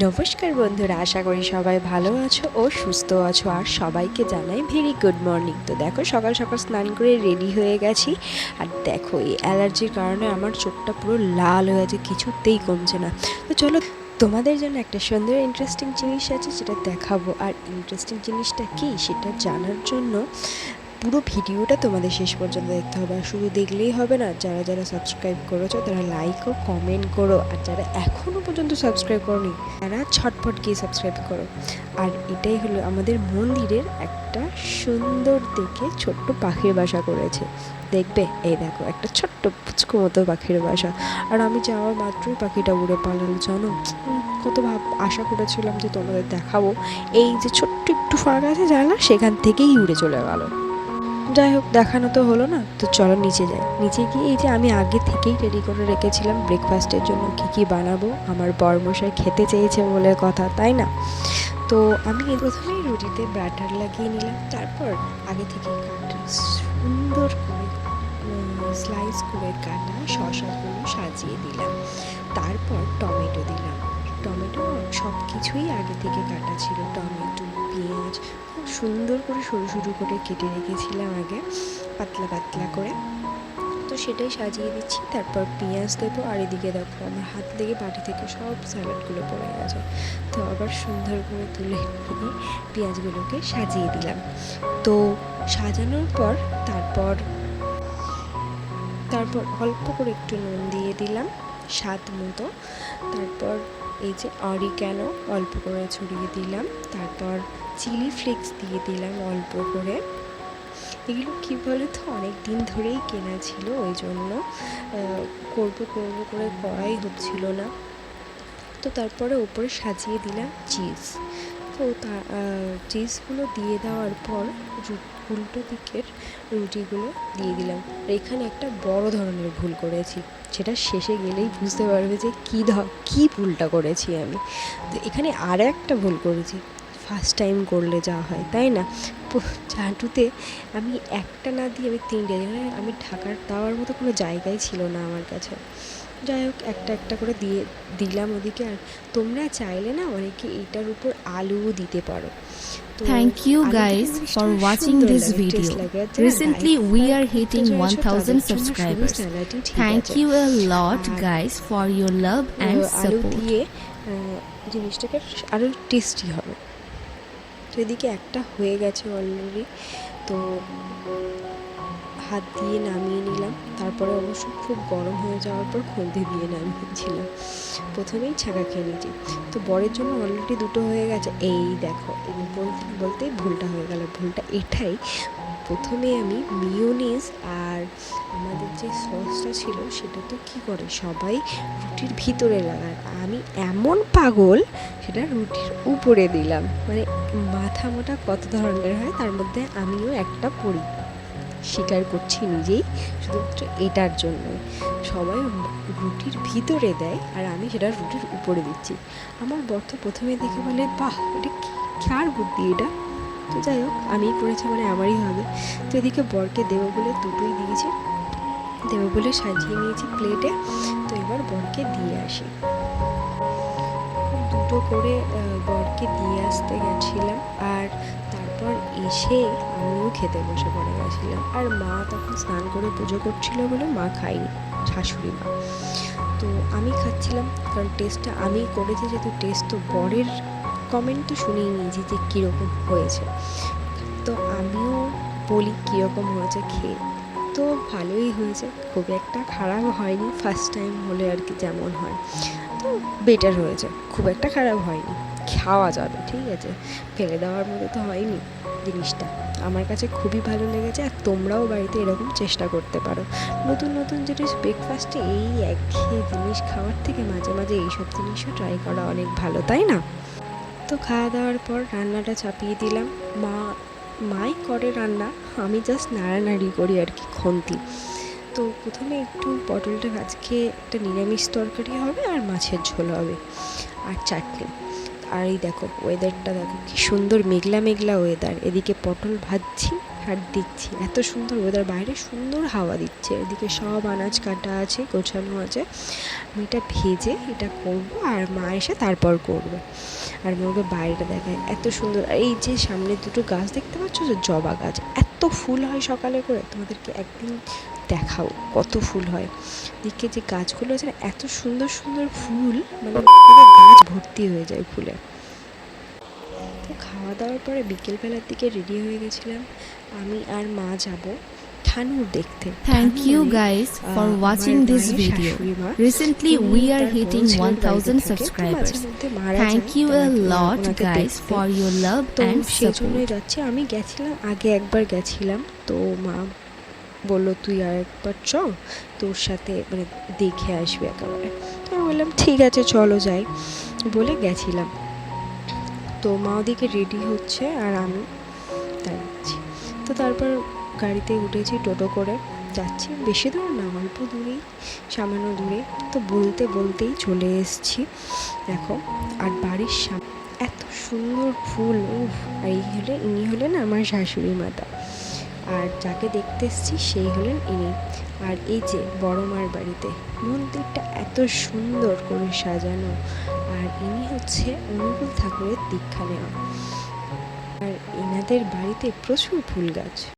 নমস্কার বন্ধুরা, আশা করি সবাই ভালো আছো ও সুস্থ আছো। আর সবাইকে জানাই ভেরি গুড মর্নিং। তো দেখো, সকাল সকাল স্নান করে রেডি হয়ে গেছি। আর দেখো, এই অ্যালার্জির কারণে আমার চোখটা পুরো লাল হয়ে আছে, কিছুতেই কমছে না। তো চলো, তোমাদের জন্য একটা সুন্দর ইন্টারেস্টিং জিনিস আছে যেটা দেখাবো। আর ইন্টারেস্টিং জিনিসটা কি সেটা জানার জন্য পুরো ভিডিওটা তোমাদের শেষ পর্যন্ত দেখতে হবে। আর শুধু দেখলেই হবে না, যারা যারা সাবস্ক্রাইব করেছো তারা লাইক ও কমেন্ট করো, আর যারা এখনও পর্যন্ত সাবস্ক্রাইব করোনি তারা ছটফট গিয়ে সাবস্ক্রাইব করো। আর এটাই হলো আমাদের মন্দিরের একটা সুন্দর দেখে ছোট্ট পাখির বাসা করেছে। দেখবে, এই দেখো একটা ছোট্ট পুচকো মতো পাখির বাসা। আর আমি যাওয়া মাত্রই পাখিটা উড়ে পালালো, জানো। কত আশা করেছিলাম যে তোমাদের দেখাবো। এই যে ছোট্ট একটু ফাঁক আছে জানলা, সেখান থেকেই উড়ে চলে গেল। যাই হোক, দেখানো তো হলো না, তো চলো নিচে যাই। নিচে গিয়ে এই যে আমি আগে থেকেই রেডি করে রেখেছিলাম ব্রেকফাস্টের জন্য কী কী বানাবো। আমার বরমশাই খেতে চেয়েছে বলে কথা, তাই না? তো আমি প্রথমেই রুটিতে ব্যাটার লাগিয়ে নিলাম। তারপর আগে থেকে কাটা সুন্দর করে স্লাইস করে কাটা শসাগুলো সাজিয়ে দিলাম। তারপর টমেটো দিলাম। টমেটো সব কিছুই আগে থেকে কাটা ছিল। টমেটো, পেঁয়াজ খুব সুন্দর করে সরু সরু করে কেটে রেখেছিলাম আগে, পাতলা পাতলা করে। তো সেটাই সাজিয়ে দিচ্ছি। তারপর পেঁয়াজ দেবো। আর এদিকে দেখো, আমার হাত লেগে বাটি থেকে সব স্যালাডগুলো পড়ে গেছে। তো আবার সুন্দর করে তুলে নিয়ে পেঁয়াজগুলোকে সাজিয়ে দিলাম। তো সাজানোর পর তারপর অল্প করে একটু নুন দিয়ে দিলাম স্বাদ মতো। তারপর এই যে অরিগ্যানো অল্প করে ছড়িয়ে দিলাম। তারপর চিলি ফ্লেক্স দিয়ে দিলাম অল্প করে। এগুলো কী বলে তো, অনেক দিন ধরেই কেনা ছিল, ওই জন্য করবো করে করাই হচ্ছিল না। তো তারপরে ওপরে সাজিয়ে দিলাম চিজ। তো চিজগুলো দিয়ে দেওয়ার পর উল্টো দিকের রুটিগুলো দিয়ে দিলাম। আর এখানে একটা বড় ধরনের ভুল করেছি, যেটা শেষে গেলেই বুঝতে পারবে যে কী ভুলটা করেছি আমি। তো এখানে আর একটা ভুল করেছি। ফার্স্ট টাইম করলে যা হয়, তাই না? চাটুতে আমি একটা না দিয়ে আমি তিনটে, আমি ঢাকার দেওয়ার মতো কোনো জায়গাই ছিল না আমার কাছে। যাই হোক, একটা একটা করে দিয়ে দিলাম ওদিকে। আর তোমরা চাইলে না অনেকে এটার উপর আলুও দিতে পারো। তো Thank you আলু দিলে guys জিনিসটা for watching সুন্দর this লাগে, টেস্ট video. লাগে। আর যারা Recently ডায়েট we ফায়েট are করতে hitting চাইছো 1000 তাদের জন্য শুধু subscribers. স্যালাডই ঠিক Thank আছে। you a lot R guys for your love and আলু support. দিয়ে জিনিসটাকে আরও টেস্টি হবে। তো এদিকে একটা হয়ে গেছে অলরেডি। তো হাত দিয়ে নামিয়ে নিলাম। তারপরে অবশ্য খুব গরম হয়ে যাওয়ার পর খুন্তি দিয়ে নামিয়েছিলাম। প্রথমেই ছাঁকা খেয়ে নিয়েছি। তো বরের জন্য অলরেডি দুটো হয়ে গেছে। এই দেখো, বলতে বলতেই ভুলটা হয়ে গেল। ভুলটা এটাই, প্রথমে আমি মিয়োনিজ আর আমাদের যে সসটা ছিল সেটা তো কী করে সবাই রুটির ভিতরে লাগায়, আমি এমন পাগল সেটা রুটির উপরে দিলাম। মানে মাথা মোটা কত ধরনের হয়, তার মধ্যে আমিও একটা পড়ি। স্বীকার করছি নিজেই, শুধুমাত্র এটার জন্য সবাই রুটির ভিতরে দেয় আর আমি সেটা রুটির উপরে দিচ্ছি। আমার বর তো প্রথমে দেখে বলে, বাহ, এটা কার বুদ্ধি এটা। তো যাই হোক, আমিই করেছি মানে আমারই হবে। তো এদিকে বরকে দেবো বলে দুটোই দিয়েছি, দেবো বলে সাজিয়ে নিয়েছি প্লেটে। তো এবার বরকে দিয়ে আসি। দুটো করে বরকে দিয়ে আসতে গেছিলাম। আর তারপর এসে আমিও খেতে বসে পড়ে গেছিলাম। আর মা তখন স্নান করে পুজো করছিল বলে মা খায়নি, শাশুড়ি মা। তো আমি খাচ্ছিলাম, কারণ টেস্টটা আমি করেছি যেহেতু, টেস্ট তো বরের কমেন্ট তো শুনেই নিয়েছি যে কীরকম হয়েছে। তো আমিও বলি কীরকম হয়েছে খেয়ে। তো ভালোই হয়েছে, খুব একটা খারাপ হয়নি। ফার্স্ট টাইম হলে আর কি যেমন হয়, তো বেটার হয়েছে, খুব একটা খারাপ হয়নি, খাওয়া যাবে, ঠিক আছে। ফেলে দেওয়ার মতো তো হয়নি জিনিসটা। আমার কাছে খুবই ভালো লেগেছে। আর তোমরাও বাড়িতে এরকম চেষ্টা করতে পারো। নতুন নতুন জিনিস ব্রেকফাস্টে এই একঘেয়ে জিনিস খাওয়ার থেকে মাঝে মাঝে এইসব জিনিসও ট্রাই করা অনেক ভালো, তাই না? তো খাওয়া দাওয়ার পর রান্নাটা চাপিয়ে দিলাম। মাই করে রান্না, আমি জাস্ট নাড়ানাড়ি করি আর কি, খুন্তি। তো প্রথমে একটু পটলটা, আজকে একটা নিরামিষ তরকারি হবে আর মাছের ঝোল হবে আর চাটনি। তো আর এই দেখো ওয়েদারটা দেখো কি সুন্দর, মেঘলা মেঘলা ওয়েদার। এদিকে পটল ভাজছি আর দিচ্ছি, এত সুন্দর ওয়েদার, বাইরে সুন্দর হাওয়া দিচ্ছে, এদিকে সব আনাজ কাটা আছে, গোছানো আছে। আমি এটা ভেজে এটা করব আর মা এসে তারপর করবে। আর আমাকে বাইরেটা দেখায় এত সুন্দর। আর এই যে সামনে দুটো গাছ দেখতে পাচ্ছ, যে জবা গাছ, এত ফুল হয় সকালে করে, তোমাদেরকে একদিন দেখাও কত ফুল হয়। দিকে যে গাছগুলো আছে না, এত সুন্দর সুন্দর ফুল, মানে পুরো গাছ ভর্তি হয়ে যায় ফুলে। তো খাওয়া দাওয়ার পরে বিকেলবেলার দিকে রেডি হয়ে গেছিলাম, আমি আর মা যাব ঠানুর দেখতে। Thank ঠানুর you মানে, guys for আমার watching this মায়ের video. শাশুড়ি মা। Recently তো we are তার hitting বোন ছেলের বাড়িতে 1000 থাকে, তো মাঝে subscribers. মধ্যে মারা Thank যায়, you তো a lot ওনাকে guys দেখতে। for your love তো and সেই জন্যই support. যাচ্ছি। আমি গেছিলাম আগে একবার গেছিলাম, তো মা বললো তুই আর একবার চ, তোর সাথে মানে দেখে আসবি একেবারে। তো আমি বললাম ঠিক আছে চলো যাই, বলে গেছিলাম। তো মা ওদিকে রেডি হচ্ছে আর আমি দাঁড়াচ্ছি। তো তারপর গাড়িতে উঠেছি, টোটো করে যাচ্ছি, বেশি দূর না, অল্প দূরেই, সামান্য দূরে। তো বলতে বলতেই চলে এসেছি দেখো। আর বাড়ির সামনে এত সুন্দর ফুল, উফ! আর ইনি হলেন আমার শাশুড়ি মাতা, আর যাকে দেখতে এসেছি সেই হলেন ইনি। আর এই যে বড় মার বাড়িতে মন্দিরটা এত সুন্দর করে সাজানো, আর ইনি হচ্ছে অনুকূল ঠাকুরের দীক্ষা নেওয়া। আর এনাদের বাড়িতে প্রচুর ফুল গাছ।